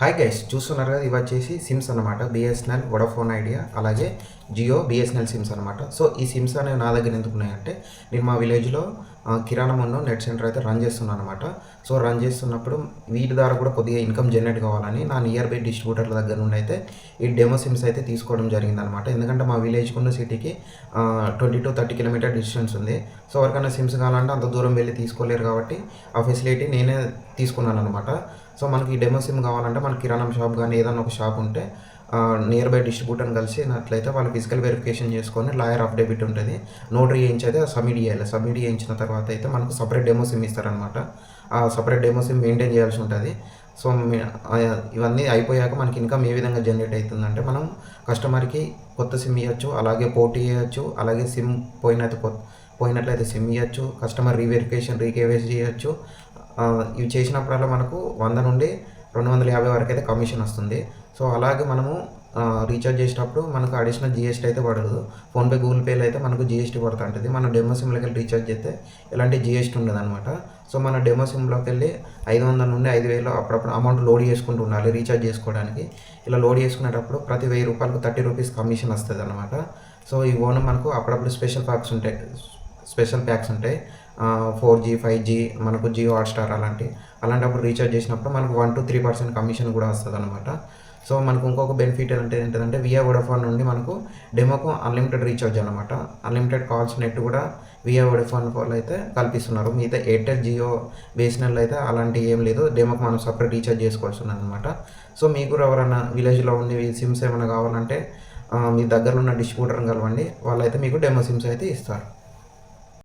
Hi guys, చూస్తున్నారు కదా, ఇవి వచ్చేసి సిమ్స్ అనమాట. బిఎస్ఎన్ఎల్, వొడాఫోన్ ఐడియా, అలాగే జియో బిఎస్ఎన్ఎల్ సిమ్స్ అనమాట. సో ఈ సిమ్స్ అనేవి నా దగ్గర ఎందుకు ఉన్నాయంటే, నేను మా విలేజ్లో కిరాణం ఉన్న నెట్ సెంటర్ అయితే రన్ చేస్తున్నాను అనమాట. సో రన్ చేస్తున్నప్పుడు వీటి ద్వారా కూడా కొద్దిగా ఇన్కమ్ జనరేట్ కావాలని నా నియర్ బై డిస్ట్రిబ్యూటర్ల దగ్గర నుండి అయితే ఈ డెమో సిమ్స్ అయితే తీసుకోవడం జరిగిందనమాట. ఎందుకంటే మా విలేజ్కి ఉన్న సిటీకి 20 to 30 కిలోమీటర్ డిస్టెన్స్ ఉంది. సో ఎవరికైనా సిమ్స్ కావాలంటే అంత దూరం వెళ్ళి తీసుకోలేరు కాబట్టి ఆ ఫెసిలిటీ నేనే తీసుకున్నాను అనమాట. సో మనకి ఈ డెమో సిమ్ కావాలంటే మన కిరాణం షాప్ కానీ ఏదైనా ఒక షాప్ ఉంటే నియర్ బై డిస్ట్రిబ్యూటర్ని కలిసినట్లయితే వాళ్ళు ఫిజికల్ వెరిఫికేషన్ చేసుకొని లాయర్ అఫిడవిట్ ఉంటుంది, నోటరీ చేయించి అయితే సబ్మిట్ చేయాలి. సబ్మిట్ చేయించిన తర్వాత అయితే మనకు సపరేట్ డెమో సిమ్ ఇస్తారనమాట. ఆ సపరేట్ డెమో సిమ్ మెయింటైన్ చేయాల్సి ఉంటుంది. సో ఇవన్నీ అయిపోయాక మనకి ఇన్కమ్ ఏ విధంగా జనరేట్ అవుతుందంటే, మనం కస్టమర్కి కొత్త సిమ్ ఇవ్వచ్చు, అలాగే పోటీ చేయొచ్చు, అలాగే సిమ్ పోయినట్లయితే సిమ్ ఇవ్వచ్చు, కస్టమర్ రీవెరిఫికేషన్ రీకేవైసీ చేయొచ్చు. ఇవి చేసినప్పుడల్లా మనకు 100 నుండి 250 వరకు అయితే కమిషన్ వస్తుంది. సో అలాగే మనము రీఛార్జ్ చేసేటప్పుడు మనకు అడిషనల్ జిఎస్టీ అయితే పడదు. ఫోన్పే, గూగుల్ పేలో అయితే మనకు జిఎస్టీ పడుతూ ఉంటుంది. మన డెమో సిమ్లోకి వెళ్ళి రీఛార్జ్ చేస్తే ఎలాంటి జిఎస్టీ ఉండదు అనమాట. సో మన డెమో సిమ్లోకి వెళ్ళి 500 నుండి 5,000 అప్పుడప్పుడు అమౌంట్ లోడ్ చేసుకుంటూ ఉండాలి రీఛార్జ్ చేసుకోవడానికి. ఇలా లోడ్ చేసుకునేటప్పుడు ప్రతి 1,000 రూపాయలకు 30 రూపీస్ కమిషన్ వస్తుంది అనమాట. సో ఈ ఓన్ మనకు అప్పుడప్పుడు స్పెషల్ ప్యాక్స్ ఉంటాయి. 4G 5G మనకు జియో హాట్స్టార్ అలాంటప్పుడు రీఛార్జ్ చేసినప్పుడు మనకు 1 to 3% కమిషన్ కూడా వస్తుంది అనమాట. సో మనకు ఇంకొక బెనిఫిట్ ఏంటంటే వియా వొడాఫోన్ నుండి మనకు డెమోకు అన్లిమిటెడ్ రీఛార్జ్ అనమాట. అన్లిమిటెడ్ కాల్స్ నెట్ కూడా వియా వొడాఫోన్ వాళ్ళు అయితే కల్పిస్తున్నారు. మిగతా ఎయిర్టెల్, జియో, బిఎస్ఎన్ఎల్ అయితే అలాంటివి ఏం లేదు. డెమోకి మనం సపరేట్ రీఛార్జ్ చేసుకోవాల్సి ఉన్నది అనమాట. సో మీకు ఎవరైనా విలేజ్లో ఉండి సిమ్స్ ఏమైనా కావాలంటే మీ దగ్గర ఉన్న డిస్ట్రిబ్యూటర్ని కలవండి, వాళ్ళైతే మీకు డెమో సిమ్స్ అయితే ఇస్తారు.